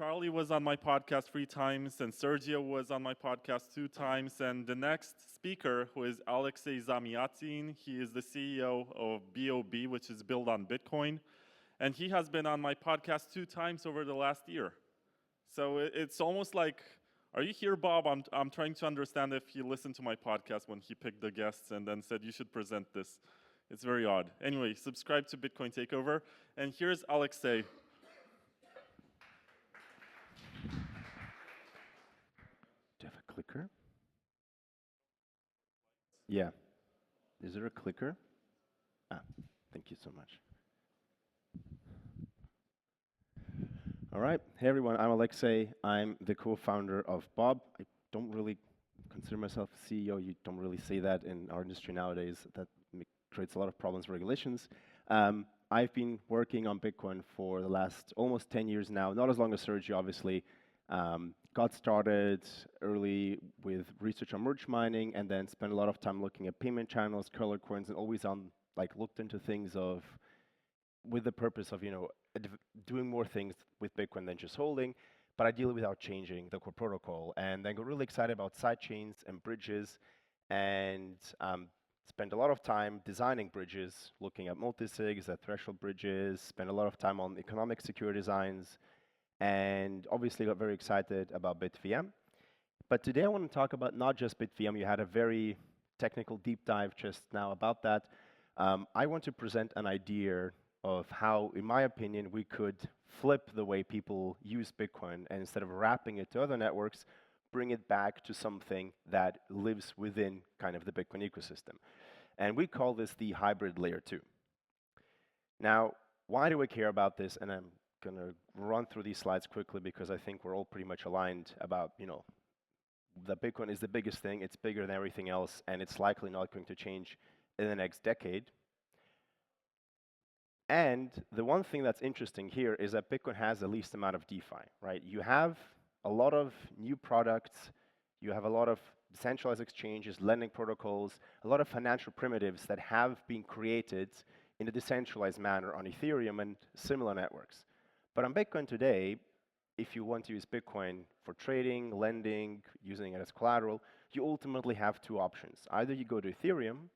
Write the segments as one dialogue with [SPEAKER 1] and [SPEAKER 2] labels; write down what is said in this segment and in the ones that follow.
[SPEAKER 1] Charlie was on my podcast 3 times, and Sergio was on my podcast 2 times, and the next speaker, who is Alexei Zamyatin, he is the CEO of BOB, which is built on Bitcoin, and he has been on my podcast 2 times over the last year. So it's almost like, are you here, Bob? I'm trying to understand if he listened to my podcast when he picked the guests and then said, you should present this. It's very odd. Anyway, subscribe to Bitcoin Takeover, and here's Alexei.
[SPEAKER 2] Do you have a clicker? Yeah. Is there a clicker? Thank you so much. All right. Hey, everyone. I'm Alexei. I'm the co-founder of Bob. I don't really consider myself a CEO. You don't really say that in our industry nowadays. That creates a lot of problems with regulations. I've been working on Bitcoin for the last almost 10 years now. Not as long as Sergio, obviously. Got started early with research on merge mining, and then spent a lot of time looking at payment channels, color coins, and always looked into things with the purpose of doing more things with Bitcoin than just holding, but ideally without changing the core protocol. And then got really excited about sidechains and bridges, and spent a lot of time designing bridges, looking at multisigs, at threshold bridges. Spent a lot of time on economic security designs. And obviously got very excited about BitVM. But today I want to talk about not just BitVM. You had a very technical deep dive just now about that. I want to present an idea of how, in my opinion, we could flip the way people use Bitcoin, and instead of wrapping it to other networks, bring it back to something that lives within kind of the Bitcoin ecosystem. And we call this the hybrid layer 2. Now, why do we care about this? And I'm going to run through these slides quickly because I think we're all pretty much aligned about, that Bitcoin is the biggest thing, it's bigger than everything else, and it's likely not going to change in the next decade. And the one thing that's interesting here is that Bitcoin has the least amount of DeFi, right? You have a lot of new products, you have a lot of decentralized exchanges, lending protocols, a lot of financial primitives that have been created in a decentralized manner on Ethereum and similar networks. But on Bitcoin today, if you want to use Bitcoin for trading, lending, using it as collateral, you ultimately have 2 options. Either you go to Ethereum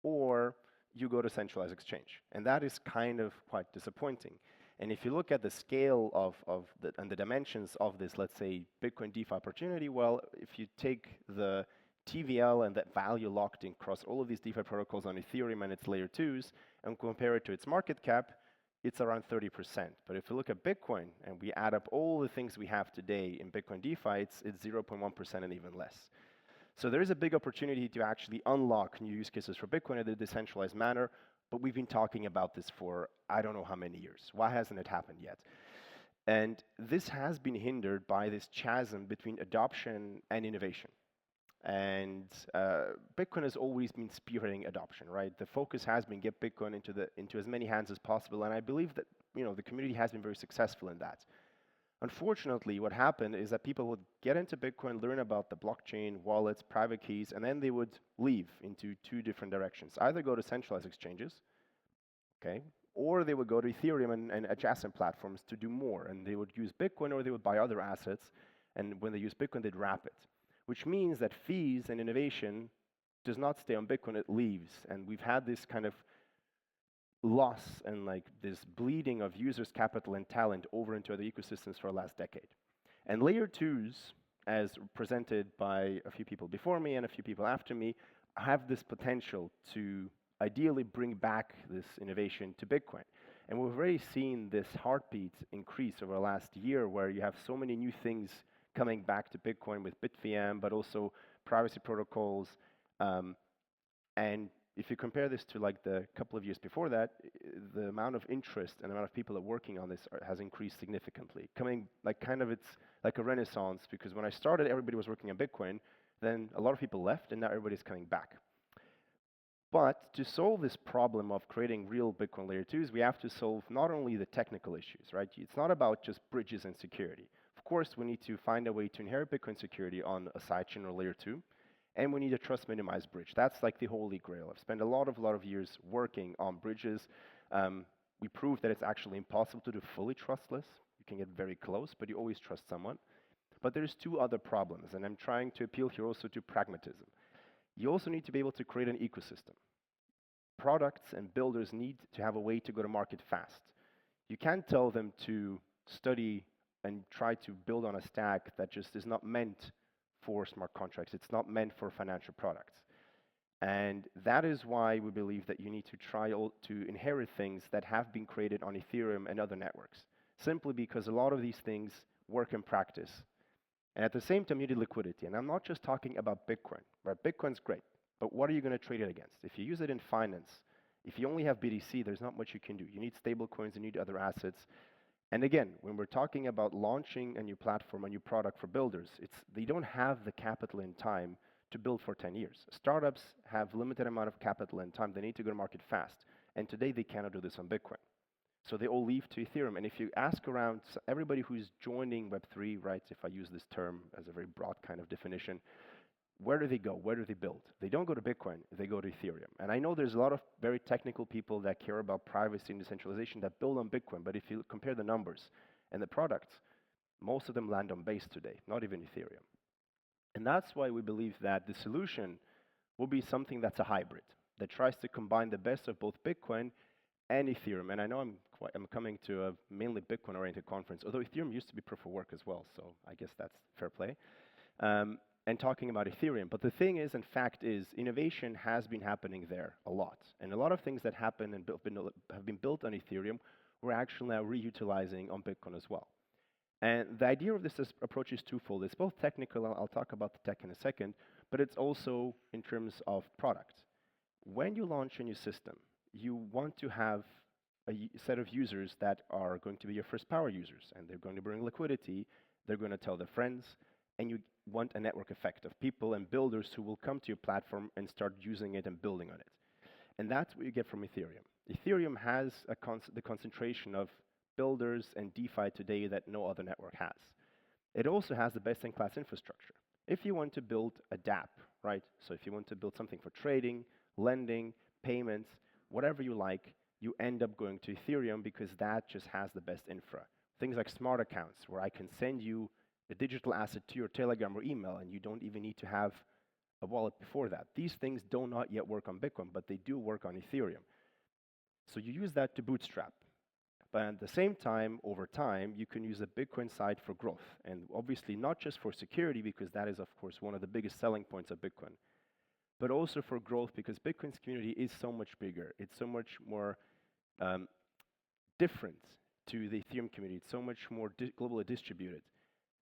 [SPEAKER 2] or you go to centralized exchange. And that is kind of quite disappointing. And if you look at the scale and the dimensions of this, let's say, Bitcoin DeFi opportunity, well, if you take the TVL and that value locked in across all of these DeFi protocols on Ethereum and its layer 2s and compare it to its market cap, it's around 30%. But if you look at Bitcoin and we add up all the things we have today in Bitcoin DeFi, it's 0.1% and even less. So there is a big opportunity to actually unlock new use cases for Bitcoin in a decentralized manner, but we've been talking about this for I don't know how many years. Why hasn't it happened yet? And this has been hindered by this chasm between adoption and innovation. And Bitcoin has always been spearheading adoption, right? The focus has been get Bitcoin into as many hands as possible, and I believe that the community has been very successful in that. Unfortunately, what happened is that people would get into Bitcoin, learn about the blockchain, wallets, private keys, and then they would leave into 2 different directions. Either go to centralized exchanges, okay, or they would go to Ethereum and adjacent platforms to do more, and they would use Bitcoin or they would buy other assets, and when they use Bitcoin, they'd wrap it. Which means that fees and innovation does not stay on Bitcoin, it leaves. And we've had this kind of loss and this bleeding of users' capital and talent over into other ecosystems for the last decade. And layer 2s, as presented by a few people before me and a few people after me, have this potential to ideally bring back this innovation to Bitcoin. And we've already seen this heartbeat increase over the last year where you have so many new things coming back to Bitcoin with BitVM, but also privacy protocols. And if you compare this to the couple of years before that, the amount of interest and the amount of people that are working on this has increased significantly. Coming it's like a renaissance, because when I started, everybody was working on Bitcoin. Then a lot of people left, and now everybody's coming back. But to solve this problem of creating real Bitcoin layer 2s, we have to solve not only the technical issues, right? It's not about just bridges and security. Of course, we need to find a way to inherit Bitcoin security on a sidechain or layer 2, and we need a trust minimized bridge. That's like the holy grail. I've spent a lot of years working on bridges. We proved that it's actually impossible to do fully trustless. You can get very close, but you always trust someone. But there's two other problems, and I'm trying to appeal here also to pragmatism. You also need to be able to create an ecosystem. Products and builders need to have a way to go to market fast. You can't tell them to study and try to build on a stack that just is not meant for smart contracts. It's not meant for financial products. And that is why we believe that you need to try to inherit things that have been created on Ethereum and other networks, simply because a lot of these things work in practice. And at the same time, you need liquidity. And I'm not just talking about Bitcoin, right? Bitcoin's great, but what are you going to trade it against? If you use it in finance, if you only have BTC, there's not much you can do. You need stable coins, you need other assets. And again, when we're talking about launching a new platform, a new product for builders, they don't have the capital and time to build for 10 years. Startups have limited amount of capital and time. They need to go to market fast. And today they cannot do this on Bitcoin. So they all leave to Ethereum. And if you ask around everybody who's joining Web3, right, if I use this term as a very broad kind of definition, where do they go? Where do they build? They don't go to Bitcoin, they go to Ethereum. And I know there's a lot of very technical people that care about privacy and decentralization that build on Bitcoin, but if you compare the numbers and the products, most of them land on Base today, not even Ethereum. And that's why we believe that the solution will be something that's a hybrid, that tries to combine the best of both Bitcoin and Ethereum. And I know I'm coming to a mainly Bitcoin-oriented conference, although Ethereum used to be proof of work as well, so I guess that's fair play. And talking about Ethereum. But the thing is, and fact is, innovation has been happening there a lot. And a lot of things that happen and have been built on Ethereum, we're actually now reutilizing on Bitcoin as well. And the idea of this approach is twofold. It's both technical, I'll talk about the tech in a second, but it's also in terms of product. When you launch a new system, you want to have a set of users that are going to be your first power users, and they're going to bring liquidity, they're going to tell their friends, and you want a network effect of people and builders who will come to your platform and start using it and building on it. And that's what you get from Ethereum. Ethereum has the concentration of builders and DeFi today that no other network has. It also has the best-in-class infrastructure. If you want to build a dApp, right? So if you want to build something for trading, lending, payments, whatever you like, you end up going to Ethereum because that just has the best infra. Things like smart accounts, where I can send you a digital asset to your Telegram or email, and you don't even need to have a wallet before that. These things do not yet work on Bitcoin, but they do work on Ethereum. So you use that to bootstrap. But at the same time, over time, you can use a Bitcoin side for growth. And obviously not just for security, because that is, of course, one of the biggest selling points of Bitcoin, but also for growth, because Bitcoin's community is so much bigger. It's so much more different to the Ethereum community. It's so much more globally distributed.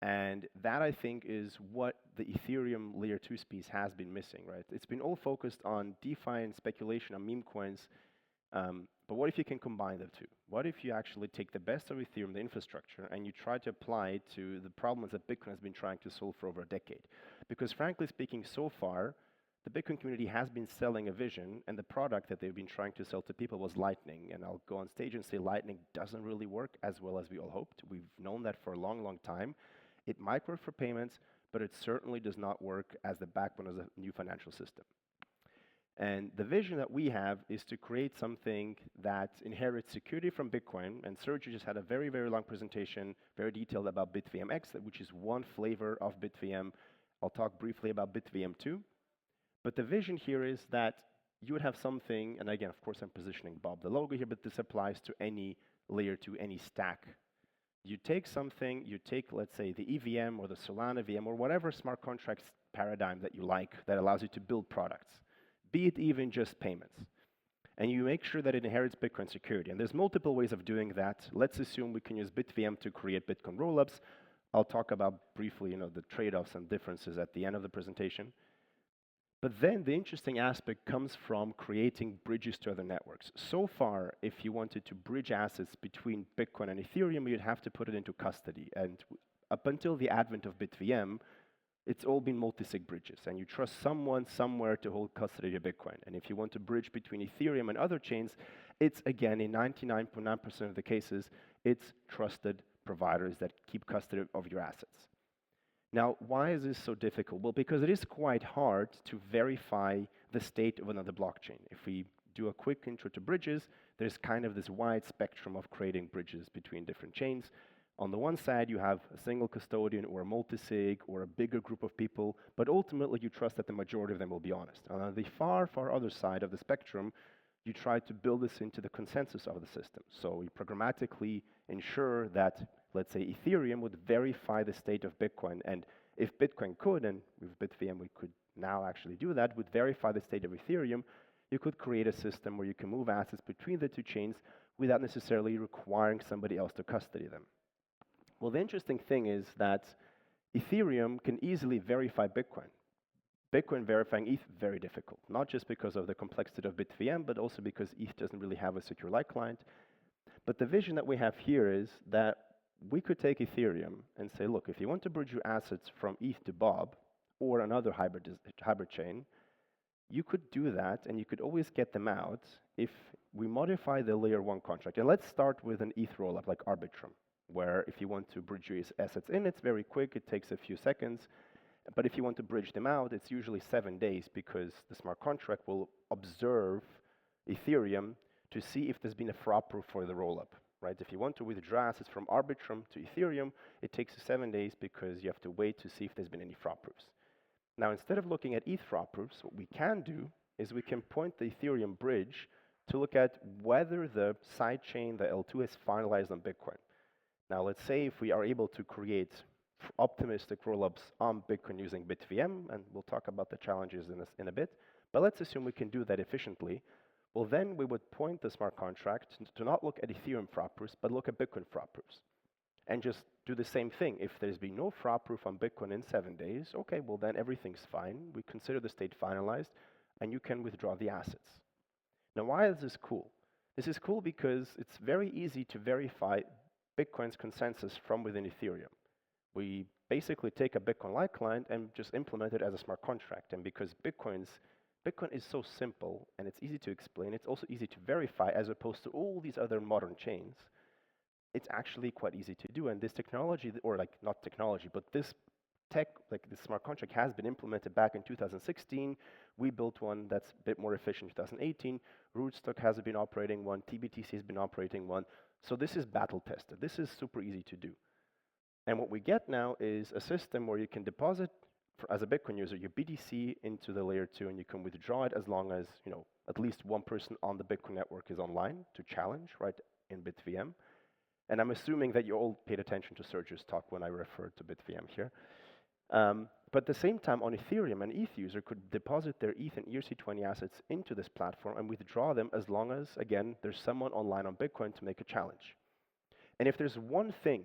[SPEAKER 2] And that, I think, is what the Ethereum layer 2 piece has been missing, right? It's been all focused on DeFi and speculation on meme coins. But what if you can combine the two? What if you actually take the best of Ethereum, the infrastructure, and you try to apply it to the problems that Bitcoin has been trying to solve for over a decade? Because frankly speaking, so far, the Bitcoin community has been selling a vision, and the product that they've been trying to sell to people was Lightning. And I'll go on stage and say Lightning doesn't really work as well as we all hoped. We've known that for a long, long time. It might work for payments, but it certainly does not work as the backbone of the new financial system. And the vision that we have is to create something that inherits security from Bitcoin. And Sergio just had a very, very long presentation, very detailed about BitVMX, which is one flavor of BitVM. I'll talk briefly about BitVM 2. But the vision here is that you would have something, and again, of course, I'm positioning Bob the logo here, but this applies to any layer 2, any stack. You take something, you take, let's say, the EVM or the Solana VM or whatever smart contracts paradigm that you like that allows you to build products, be it even just payments. And you make sure that it inherits Bitcoin security. And there's multiple ways of doing that. Let's assume we can use BitVM to create Bitcoin rollups. I'll talk about briefly, the trade-offs and differences at the end of the presentation. But then the interesting aspect comes from creating bridges to other networks. So far, if you wanted to bridge assets between Bitcoin and Ethereum, you'd have to put it into custody. And up until the advent of BitVM, it's all been multi-sig bridges. And you trust someone somewhere to hold custody of Bitcoin. And if you want to bridge between Ethereum and other chains, it's, again, in 99.9% of the cases, it's trusted providers that keep custody of your assets. Now, why is this so difficult? Well, because it is quite hard to verify the state of another blockchain. If we do a quick intro to bridges, there's kind of this wide spectrum of creating bridges between different chains. On the one side, you have a single custodian or a multi-sig or a bigger group of people, but ultimately you trust that the majority of them will be honest. And on the far, far other side of the spectrum, you try to build this into the consensus of the system. So you programmatically ensure that, let's say, Ethereum would verify the state of Bitcoin. And if Bitcoin could, and with BitVM we could now actually do that, would verify the state of Ethereum, you could create a system where you can move assets between the two chains without necessarily requiring somebody else to custody them. Well, the interesting thing is that Ethereum can easily verify Bitcoin. Bitcoin verifying ETH, very difficult, not just because of the complexity of BitVM, but also because ETH doesn't really have a secure light client. But the vision that we have here is that we could take Ethereum and say, look, if you want to bridge your assets from ETH to Bob or another hybrid chain, you could do that, and you could always get them out if we modify the layer 1 contract. And let's start with an ETH rollup like Arbitrum, where if you want to bridge your assets in, it's very quick, it takes a few seconds. But if you want to bridge them out, it's usually 7 days because the smart contract will observe Ethereum to see if there's been a fraud proof for the rollup, right? If you want to withdraw assets from Arbitrum to Ethereum, it takes 7 days because you have to wait to see if there's been any fraud proofs. Now, instead of looking at ETH fraud proofs, what we can do is we can point the Ethereum bridge to look at whether the sidechain, the L2, is finalized on Bitcoin. Now, let's say if we are able to create optimistic rollups on Bitcoin using BitVM, and we'll talk about the challenges in a bit, but let's assume we can do that efficiently. Well, then we would point the smart contract to not look at Ethereum fraud proofs, but look at Bitcoin fraud proofs. And just do the same thing. If there's been no fraud proof on Bitcoin in 7 days, okay, well then everything's fine. We consider the state finalized, and you can withdraw the assets. Now, why is this cool? This is cool because it's very easy to verify Bitcoin's consensus from within Ethereum. We basically take a Bitcoin Lite client and just implement it as a smart contract. And because Bitcoin is so simple and it's easy to explain, it's also easy to verify as opposed to all these other modern chains. It's actually quite easy to do. And this technology, or like not technology, but this tech, like this smart contract has been implemented back in 2016. We built one that's a bit more efficient in 2018. Rootstock has been operating one. TBTC has been operating one. So this is battle tested. This is super easy to do. And what we get now is a system where you can deposit, as a Bitcoin user, your BTC into the layer 2, and you can withdraw it as long as, at least one person on the Bitcoin network is online to challenge, right, in BitVM. And I'm assuming that you all paid attention to Sergio's talk when I referred to BitVM here. But at the same time, on Ethereum, an ETH user could deposit their ETH and ERC20 assets into this platform and withdraw them as long as, again, there's someone online on Bitcoin to make a challenge. And if there's one thing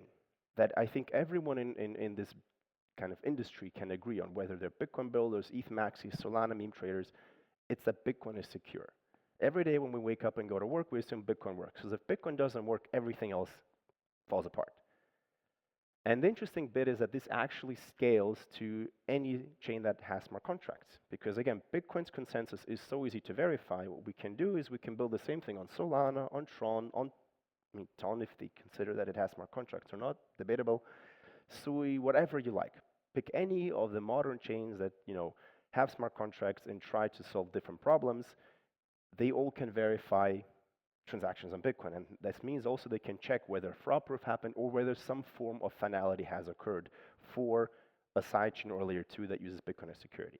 [SPEAKER 2] that I think everyone in this kind of industry can agree on, whether they're Bitcoin builders, ETH maxis, Solana meme traders, it's that Bitcoin is secure. Every day when we wake up and go to work, we assume Bitcoin works. Because if Bitcoin doesn't work, everything else falls apart. And the interesting bit is that this actually scales to any chain that has smart contracts. Because again, Bitcoin's consensus is so easy to verify. What we can do is we can build the same thing on Solana, on Tron, Tron, if they consider that it has smart contracts or not, debatable. Sui, whatever you like. Pick any of the modern chains that have smart contracts and try to solve different problems. They all can verify transactions on Bitcoin, and this means also they can check whether fraud proof happened or whether some form of finality has occurred for a sidechain or a layer 2 that uses Bitcoin as security.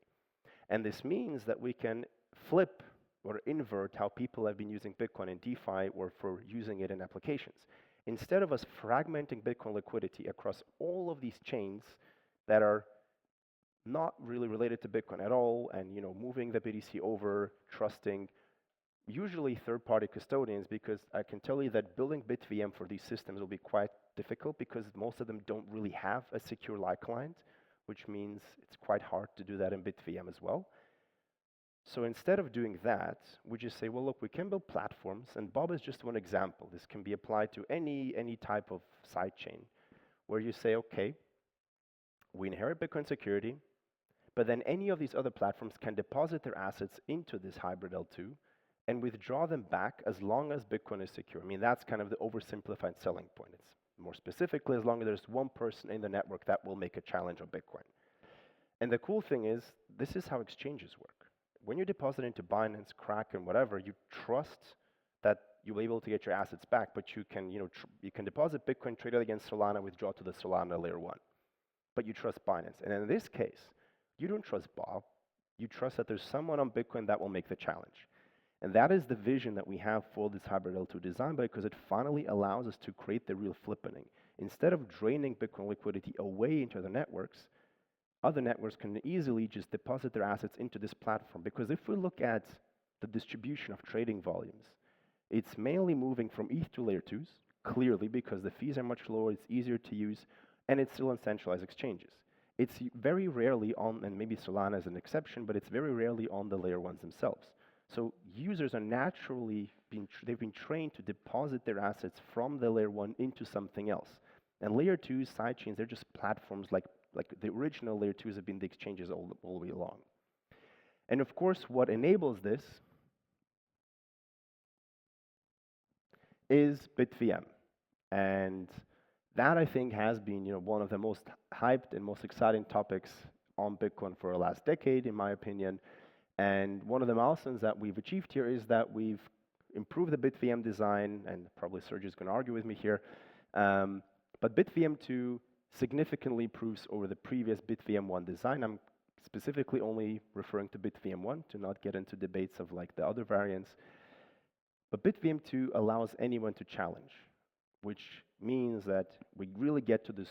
[SPEAKER 2] And this means that we can flip or invert how people have been using Bitcoin in DeFi or for using it in applications. Instead of us fragmenting Bitcoin liquidity across all of these chains that are not really related to Bitcoin at all, and moving the BTC over, trusting usually third-party custodians, because I can tell you that building BitVM for these systems will be quite difficult because most of them don't really have a secure light client, which means it's quite hard to do that in BitVM as well. So instead of doing that, we just say, well, look, we can build platforms, and Bob is just one example. This can be applied to any type of sidechain, where you say, okay, we inherit Bitcoin security, but then any of these other platforms can deposit their assets into this hybrid L2 and withdraw them back as long as Bitcoin is secure. That's kind of the oversimplified selling point. It's more specifically, as long as there's one person in the network that will make a challenge on Bitcoin. And the cool thing is, this is how exchanges work. When you deposit into Binance, Kraken, whatever, you trust that you'll be able to get your assets back, but you can, you can deposit Bitcoin, trade it against Solana, withdraw to the Solana layer 1. But you trust Binance. And in this case, you don't trust Bob. You trust that there's someone on Bitcoin that will make the challenge. And that is the vision that we have for this hybrid L2 design, because it finally allows us to create the real flippening. Instead of draining Bitcoin liquidity away into the networks, other networks can easily just deposit their assets into this platform. Because if we look at the distribution of trading volumes, it's mainly moving from ETH to layer 2s, clearly because the fees are much lower, it's easier to use, and it's still on centralized exchanges. It's very rarely on, and maybe Solana is an exception, but it's very rarely on the layer 1s themselves. So users are naturally they've been trained to deposit their assets from the layer 1 into something else. And layer 2 sidechains, they're just platforms like the original layer 2s have been the exchanges all the way along. And of course, what enables this is BitVM. And that, I think, has been one of the most hyped and most exciting topics on Bitcoin for the last decade, in my opinion. And one of the milestones that we've achieved here is that we've improved the BitVM design, and probably Sergio is going to argue with me here, but BitVM 2 significantly improves over the previous BitVM 1 design. I'm specifically only referring to BitVM 1 to not get into debates of like the other variants. But BitVM 2 allows anyone to challenge, which means that we really get to this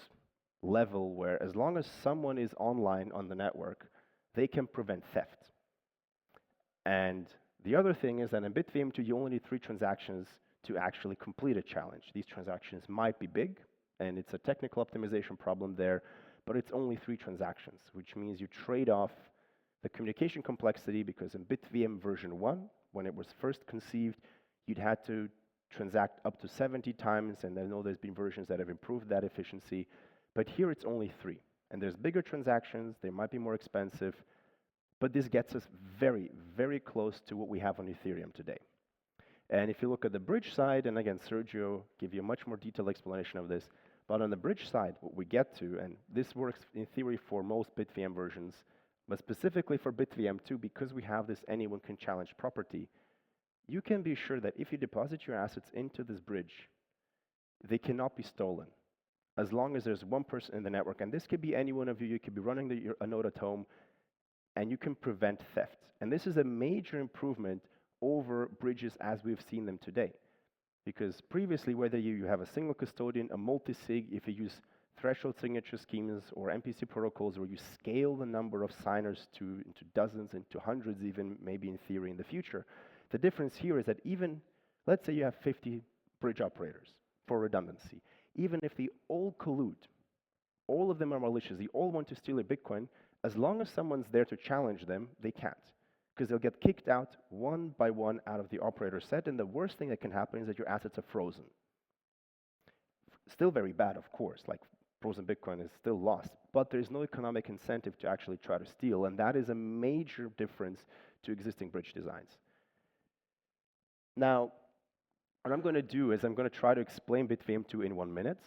[SPEAKER 2] level where as long as someone is online on the network, they can prevent theft. And the other thing is that in BitVM 2, you only need 3 transactions to actually complete a challenge. These transactions might be big, and it's a technical optimization problem there, but it's only 3 transactions, which means you trade off the communication complexity, because in BitVM version 1, when it was first conceived, you'd had to transact up to 70 times, and I know there's been versions that have improved that efficiency, but here it's only 3. And there's bigger transactions, they might be more expensive, but this gets us very, very close to what we have on Ethereum today. And if you look at the bridge side, and again, Sergio give you a much more detailed explanation of this, but on the bridge side, what we get to, and this works in theory for most BitVM versions, but specifically for BitVM 2, because we have this anyone can challenge property, you can be sure that if you deposit your assets into this bridge, they cannot be stolen, as long as there's one person in the network. And this could be any one of you. You could be running a node at home, and you can prevent theft. And this is a major improvement over bridges as we've seen them today. Because previously, whether you have a single custodian, a multi-sig, if you use threshold signature schemes or MPC protocols where you scale the number of signers into dozens, into hundreds even, maybe in theory in the future, the difference here is that even, let's say you have 50 bridge operators for redundancy, even if they all collude, all of them are malicious, they all want to steal a Bitcoin, as long as someone's there to challenge them, they can't. Because they'll get kicked out one by one out of the operator set, and the worst thing that can happen is that your assets are frozen. Still very bad, of course, like frozen Bitcoin is still lost, but there's no economic incentive to actually try to steal, and that is a major difference to existing bridge designs. Now, what I'm going to do is I'm going to try to explain BitVM 2 in 1 minute.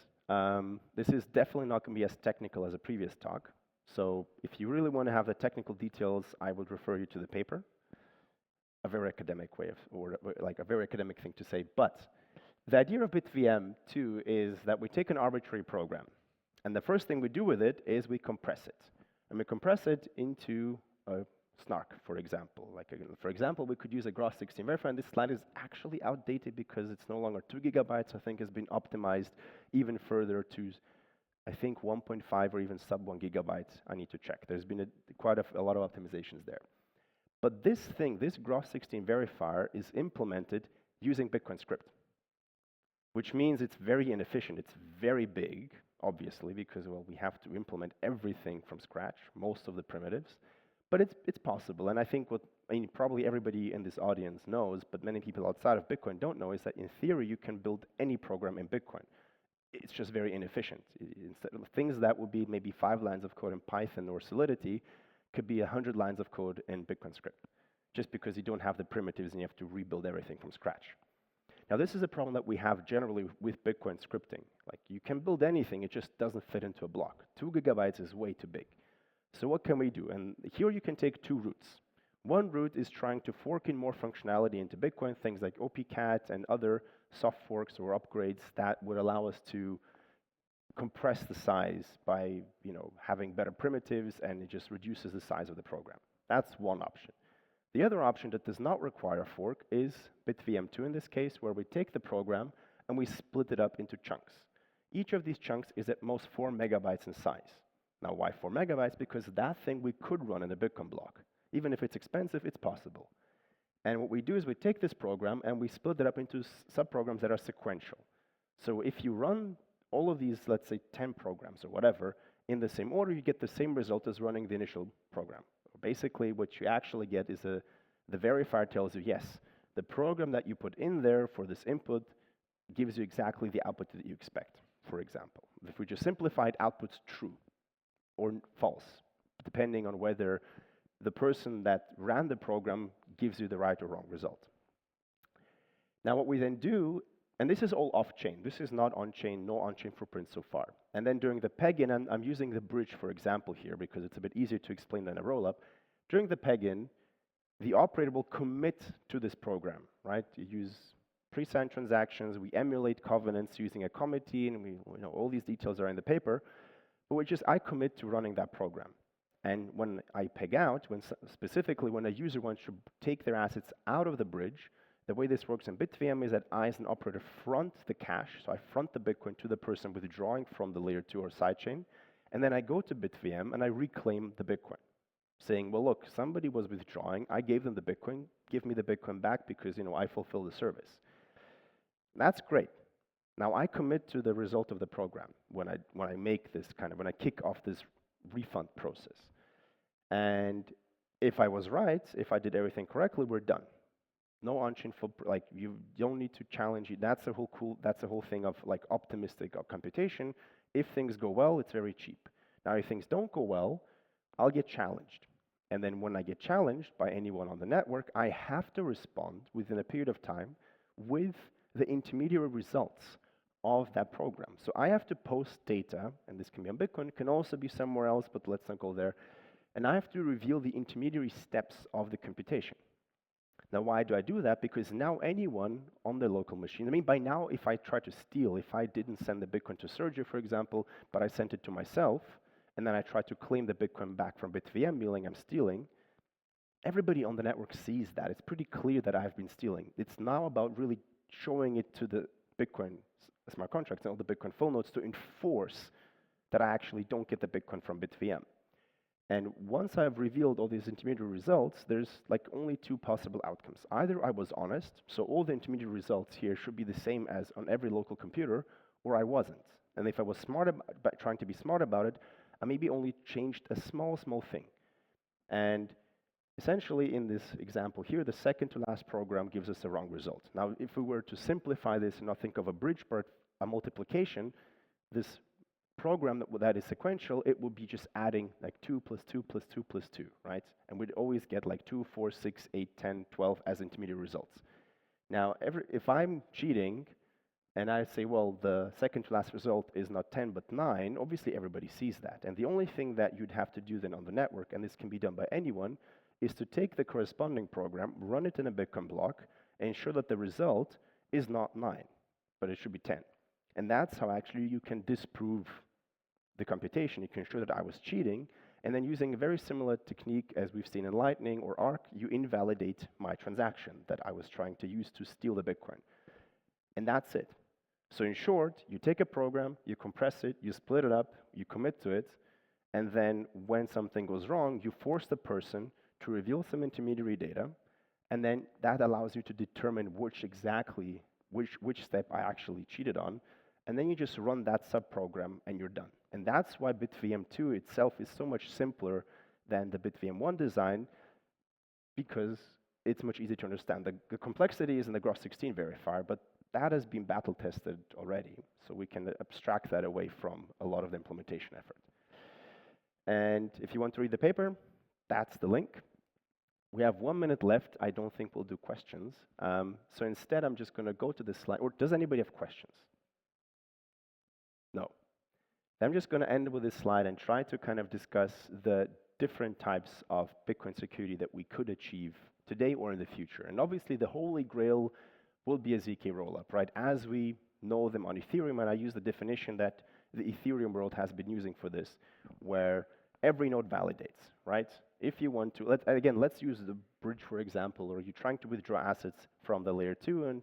[SPEAKER 2] This is definitely not going to be as technical as a previous talk. So if you really want to have the technical details, I would refer you to the paper. A very academic way of, or like a very academic thing to say. But the idea of BitVM 2 is that we take an arbitrary program. And the first thing we do with it is we compress it. And we compress it into a snark, for example. For example, we could use a Gross16 verifier, and this slide is actually outdated because it's no longer 2 gigabytes. I think it's been optimized even further to, I think, 1.5 or even sub 1 gigabytes. I need to check. There's been quite a lot of optimizations there. But this thing, this Gross16 verifier, is implemented using Bitcoin script, which means it's very inefficient. It's very big, obviously, because, well, we have to implement everything from scratch, most of the primitives. But it's possible, and I think probably everybody in this audience knows, but many people outside of Bitcoin don't know, is that in theory you can build any program in Bitcoin. It's just very inefficient. Instead of things that would be maybe 5 lines of code in Python or Solidity could be 100 lines of code in Bitcoin script, just because you don't have the primitives and you have to rebuild everything from scratch. Now, this is a problem that we have generally with Bitcoin scripting. Like, you can build anything, it just doesn't fit into a block. 2 gigabytes is way too big. So what can we do? And here you can take 2 routes. One route is trying to fork in more functionality into Bitcoin, things like OPCAT and other soft forks or upgrades that would allow us to compress the size by having better primitives, and it just reduces the size of the program. That's one option. The other option that does not require a fork is BitVM2 in this case, where we take the program and we split it up into chunks. Each of these chunks is at most 4 megabytes in size. Now, why 4 megabytes? Because that thing we could run in a Bitcoin block. Even if it's expensive, it's possible. And what we do is we take this program and we split it up into subprograms that are sequential. So if you run all of these, let's say 10 programs or whatever, in the same order, you get the same result as running the initial program. Basically, what you actually get is the verifier tells you, yes, the program that you put in there for this input gives you exactly the output that you expect, for example. If we just simplified, output's true or false, depending on whether the person that ran the program gives you the right or wrong result. Now, what we then do, and this is all off-chain. This is not on-chain, no on-chain footprint so far. And then during the peg-in, and I'm using the bridge for example here because it's a bit easier to explain than a rollup. During the peg-in, the operator will commit to this program, right? You use pre-signed transactions, we emulate covenants using a committee, and all these details are in the paper. But I commit to running that program. And when I peg out, specifically when a user wants to take their assets out of the bridge, the way this works in BitVM is that I, as an operator, front the cash. So I front the Bitcoin to the person withdrawing from the layer 2 or sidechain. And then I go to BitVM and I reclaim the Bitcoin, saying, well, look, somebody was withdrawing. I gave them the Bitcoin. Give me the Bitcoin back because I fulfill the service. That's great. Now I commit to the result of the program when I make this when I kick off this refund process. And if I was right, if I did everything correctly, we're done. No on-chain footprint, you don't need to challenge it. That's the whole thing of optimistic computation. If things go well, it's very cheap. Now, if things don't go well, I'll get challenged. And then when I get challenged by anyone on the network, I have to respond within a period of time with the intermediary results of that program. So I have to post data, and this can be on Bitcoin, it can also be somewhere else, but let's not go there. And I have to reveal the intermediary steps of the computation. Now, why do I do that? Because now anyone on the local machine, by now, if I try to steal, if I didn't send the Bitcoin to Sergio, for example, but I sent it to myself, and then I try to claim the Bitcoin back from BitVM, meaning I'm stealing, everybody on the network sees that. It's pretty clear that I've been stealing. It's now about really showing it to the Bitcoin smart contracts and all the Bitcoin full nodes to enforce that I actually don't get the Bitcoin from BitVM. And once I've revealed all these intermediary results, there's only two possible outcomes. Either I was honest, so all the intermediary results here should be the same as on every local computer, or I wasn't. And if I was trying to be smart about it, I maybe only changed a small thing. And essentially, in this example here, the second to last program gives us the wrong result. Now, if we were to simplify this and not think of a bridge but a multiplication, this program that is sequential, it would be just adding 2 plus 2 plus 2 plus 2, right? And we'd always get 2, 4, 6, 8, 10, 12 as intermediate results. Now, if I'm cheating and I say, well, the second to last result is not 10 but 9, obviously everybody sees that. And the only thing that you'd have to do then on the network, and this can be done by anyone, is to take the corresponding program, run it in a Bitcoin block, and ensure that the result is not 9, but it should be 10. And that's how actually you can disprove the computation. You can ensure that I was cheating, and then using a very similar technique as we've seen in Lightning or Arc, you invalidate my transaction that I was trying to use to steal the Bitcoin. And that's it. So in short, you take a program, you compress it, you split it up, you commit to it, and then when something goes wrong, you force the person to reveal some intermediary data, and then that allows you to determine which step I actually cheated on, and then you just run that subprogram and you're done. And that's why BitVM2 itself is so much simpler than the BitVM1 design, because it's much easier to understand. The complexity is in the Gross16 verifier, but that has been battle tested already, so we can abstract that away from a lot of the implementation effort. And if you want to read the paper, that's the link. We have 1 minute left. I don't think we'll do questions. So instead, I'm just going to go to this slide. Or does anybody have questions? No. I'm just going to end with this slide and try to kind of discuss the different types of Bitcoin security that we could achieve today or in the future. And obviously, the holy grail will be a ZK rollup, right? As we know them on Ethereum, and I use the definition that the Ethereum world has been using for this, where every node validates, right? If you want to, let's use the bridge for example, or you're trying to withdraw assets from the layer 2, and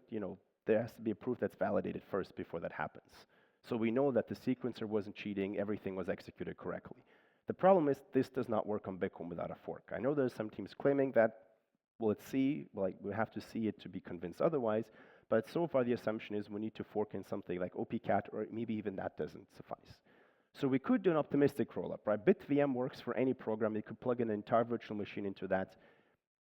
[SPEAKER 2] there has to be a proof that's validated first before that happens. So we know that the sequencer wasn't cheating, everything was executed correctly. The problem is this does not work on Bitcoin without a fork. I know there's some teams claiming that, well, let's see, we have to see it to be convinced otherwise, but so far the assumption is we need to fork in something like OPCAT, or maybe even that doesn't suffice. So we could do an optimistic rollup, right? BitVM works for any program. You could plug in an entire virtual machine into that.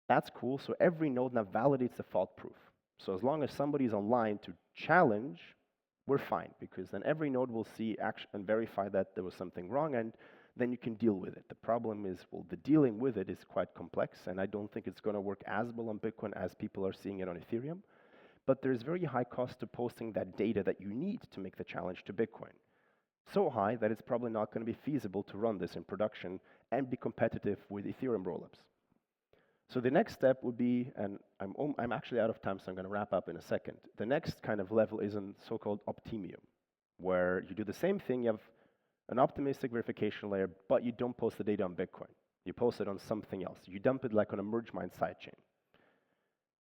[SPEAKER 2] That's cool. So every node now validates the fault proof. So as long as somebody's online to challenge, we're fine, because then every node will see and verify that there was something wrong, and then you can deal with it. The problem is, well, the dealing with it is quite complex, and I don't think it's going to work as well on Bitcoin as people are seeing it on Ethereum. But there's very high cost to posting that data that you need to make the challenge to Bitcoin. So high that it's probably not going to be feasible to run this in production and be competitive with Ethereum rollups. So the next step would be, and I'm actually out of time, so I'm going to wrap up in a second. The next kind of level is a so-called Optimium, where you do the same thing. You have an optimistic verification layer, but you don't post the data on Bitcoin. You post it on something else. You dump it like on a merge mine sidechain.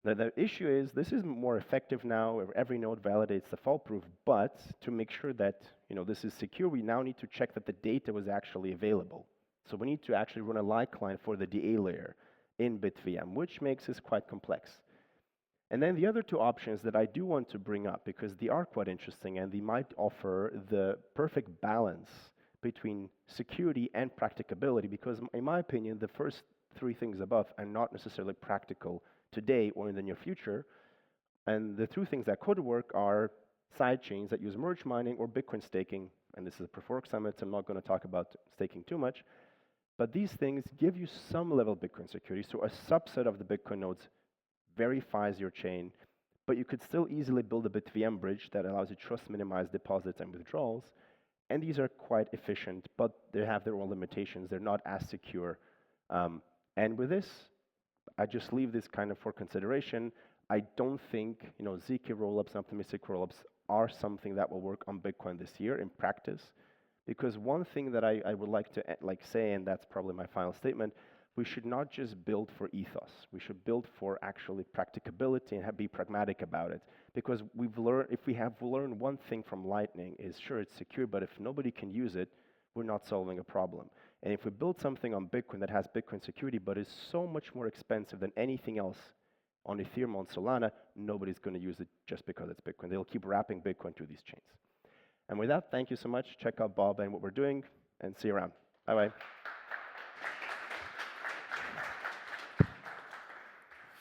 [SPEAKER 2] Now, the issue is this is more effective now, where every node validates the fault proof, but to make sure that this is secure, we now need to check that the data was actually available. So we need to actually run a light client for the DA layer in BitVM, which makes this quite complex. And then the other two options that I do want to bring up, because they are quite interesting and they might offer the perfect balance between security and practicability, because in my opinion, the first three things above are not necessarily practical today or in the near future. And the two things that could work are side chains that use merge mining or Bitcoin staking. And this is a Perfork Summit, so I'm not going to talk about staking too much. But these things give you some level of Bitcoin security. So a subset of the Bitcoin nodes verifies your chain, but you could still easily build a BitVM bridge that allows you to trust minimize deposits and withdrawals. And these are quite efficient, but they have their own limitations. They're not as secure. And with this, I just leave this kind of for consideration. I don't think ZK rollups and optimistic rollups are something that will work on Bitcoin this year in practice, because one thing that I would like to say, and that's probably my final statement, we should not just build for ethos. We should build for actually practicability and be pragmatic about it. Because if we have learned one thing from Lightning is, sure, it's secure, but if nobody can use it, we're not solving a problem. And if we build something on Bitcoin that has Bitcoin security, but is so much more expensive than anything else on Ethereum, on Solana, nobody's going to use it just because it's Bitcoin. They'll keep wrapping Bitcoin to these chains. And with that, thank you so much. Check out Bob and what we're doing, and see you around. Bye-bye.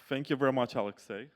[SPEAKER 1] Thank you very much, Alexei.